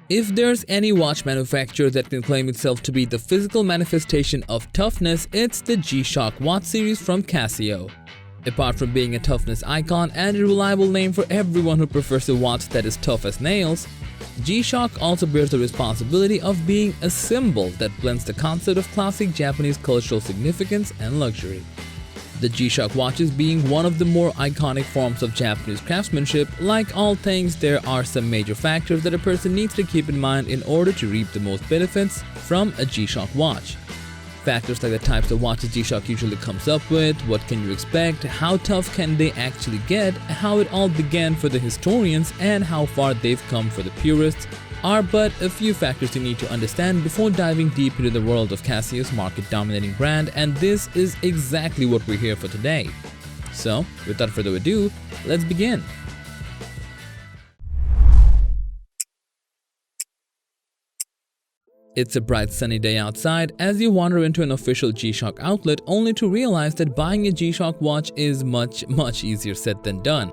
If there's any watch manufacturer that can claim itself to be the physical manifestation of toughness, it's the GShock watch series from Casio. Apart from being a toughness icon and a reliable name for everyone who prefers a watch that is tough as nails, GShock also bears the responsibility of being a symbol that blends the concept of classic Japanese cultural significance and luxury. The GShock watches being one of the more iconic forms of Japanese craftsmanship, like all things, there are some major factors that a person needs to keep in mind in order to reap the most benefits from a GShock watch. Factors like the types of watches GShock usually comes up with, what can you expect, how tough can they actually get, how it all began for the historians, and how far they've come for the purists are but a few factors you need to understand before diving deep into the world of Casio's market-dominating brand, and this is exactly what we're here for today. So, without further ado, let's begin. It's a bright sunny day outside as you wander into an official GShock outlet only to realize that buying a GShock watch is much easier said than done.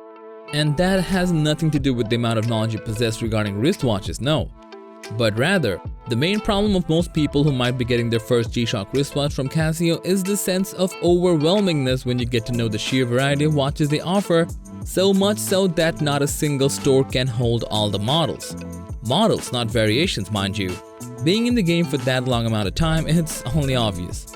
And that has nothing to do with the amount of knowledge you possess regarding wristwatches, no. But rather, the main problem of most people who might be getting their first GShock wristwatch from Casio is the sense of overwhelmingness when you get to know the sheer variety of watches they offer, so much so that not a single store can hold all the models. Models, not variations, mind you. Being in the game for that long amount of time, it's only obvious.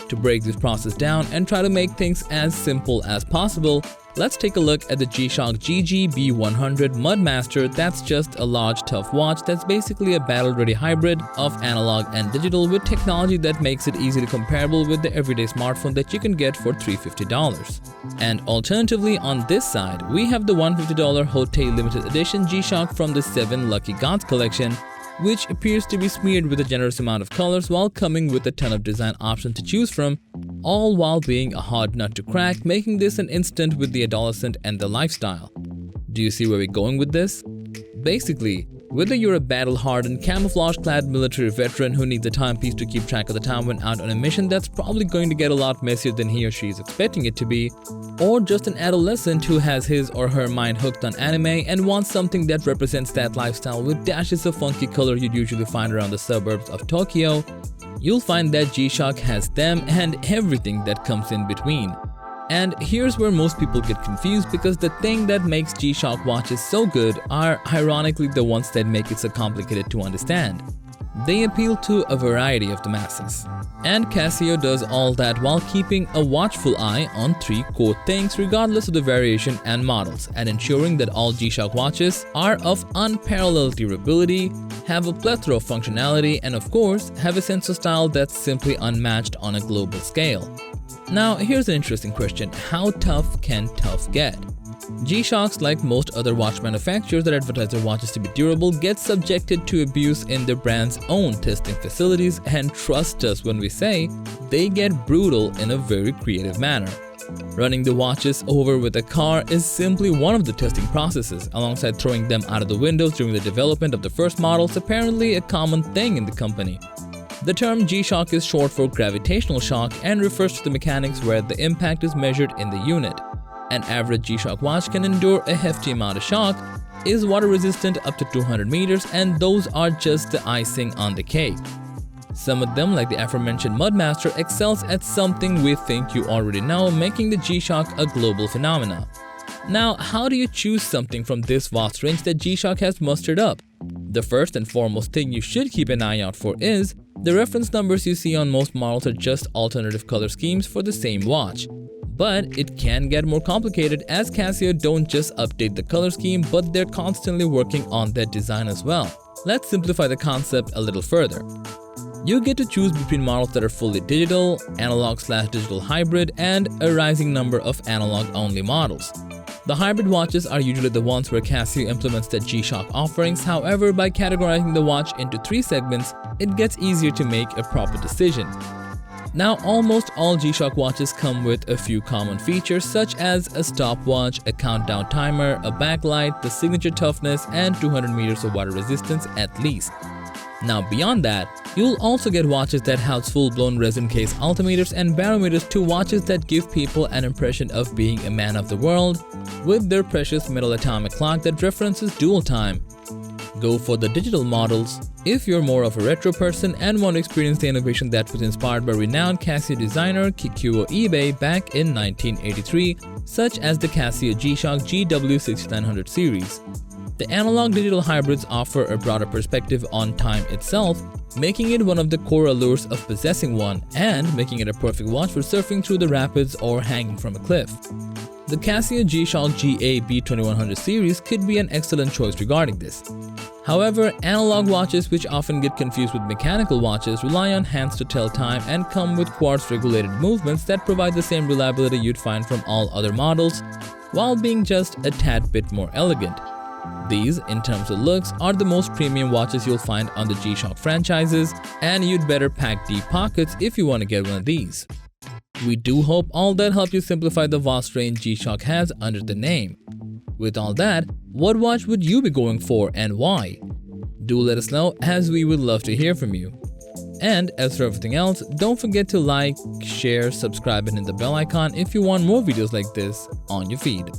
To break this process down and try to make things as simple as possible, let's take a look at the GShock GG-B100 Mudmaster. That's just a large, tough watch that's basically a battle-ready hybrid of analog and digital with technology that makes it easily comparable with the everyday smartphone that you can get for $350. And alternatively, on this side, we have the $150 Hotei limited edition GShock from the 7 Lucky Gods collection, which appears to be smeared with a generous amount of colors while coming with a ton of design options to choose from, all while being a hard nut to crack, making this an instant with the adolescent and the lifestyle. Do you see where we're going with this? Basically, whether you're a battle-hardened, camouflage-clad military veteran who needs a timepiece to keep track of the time when out on a mission that's probably going to get a lot messier than he or she is expecting it to be, or just an adolescent who has his or her mind hooked on anime and wants something that represents that lifestyle with dashes of funky color you'd usually find around the suburbs of Tokyo, you'll find that GShock has them and everything that comes in between. And here's where most people get confused, because the thing that makes GShock watches so good are ironically the ones that make it so complicated to understand. They appeal to a variety of the masses. And Casio does all that while keeping a watchful eye on 3 core things regardless of the variation and models, and ensuring that all GShock watches are of unparalleled durability, have a plethora of functionality, and of course, have a sense of style that's simply unmatched on a global scale. Now, here's an interesting question: how tough can tough get? GShocks, like most other watch manufacturers that advertise their watches to be durable, get subjected to abuse in their brand's own testing facilities, and trust us when we say they get brutal in a very creative manner. Running the watches over with a car is simply one of the testing processes, alongside throwing them out of the windows during the development of the first models, apparently a common thing in the company. The term GShock is short for gravitational shock and refers to the mechanics where the impact is measured in the unit. An average GShock watch can endure a hefty amount of shock, is water resistant up to 200 meters, and those are just the icing on the cake. Some of them, like the aforementioned Mudmaster, excels at something we think you already know, making the GShock a global phenomenon. Now, how do you choose something from this vast range that GShock has mustered up? The first and foremost thing you should keep an eye out for is the reference numbers you see on most models are just alternative color schemes for the same watch. But it can get more complicated, as Casio don't just update the color scheme, but they're constantly working on their design as well. Let's simplify the concept a little further. You get to choose between models that are fully digital, analog/digital hybrid, and a rising number of analog-only models. The hybrid watches are usually the ones where Casio implements the GShock offerings. However, by categorizing the watch into 3 segments, it gets easier to make a proper decision. Now, almost all GShock watches come with a few common features, such as a stopwatch, a countdown timer, a backlight, the signature toughness, and 200 meters of water resistance at least. Now, beyond that, you'll also get watches that house full-blown resin case altimeters and barometers, to watches that give people an impression of being a man of the world, with their precious metal atomic clock that references dual time. Go for the digital models. If you're more of a retro person and want to experience the innovation that was inspired by renowned Casio designer Kikuo Ibe back in 1983, such as the Casio G-Shock GW6900 series. The analog-digital hybrids offer a broader perspective on time itself, making it one of the core allures of possessing one and making it a perfect watch for surfing through the rapids or hanging from a cliff. The Casio G-Shock GA-B2100 series could be an excellent choice regarding this. However, analog watches, which often get confused with mechanical watches, rely on hands to tell time and come with quartz-regulated movements that provide the same reliability you'd find from all other models, while being just a tad bit more elegant. These, in terms of looks, are the most premium watches you'll find on the G-Shock franchises, and you'd better pack deep pockets if you want to get one of these. We do hope all that helped you simplify the vast range G-Shock has under the name. With all that, what watch would you be going for and why? Do let us know, as we would love to hear from you. And as for everything else, don't forget to like, share, subscribe and hit the bell icon if you want more videos like this on your feed.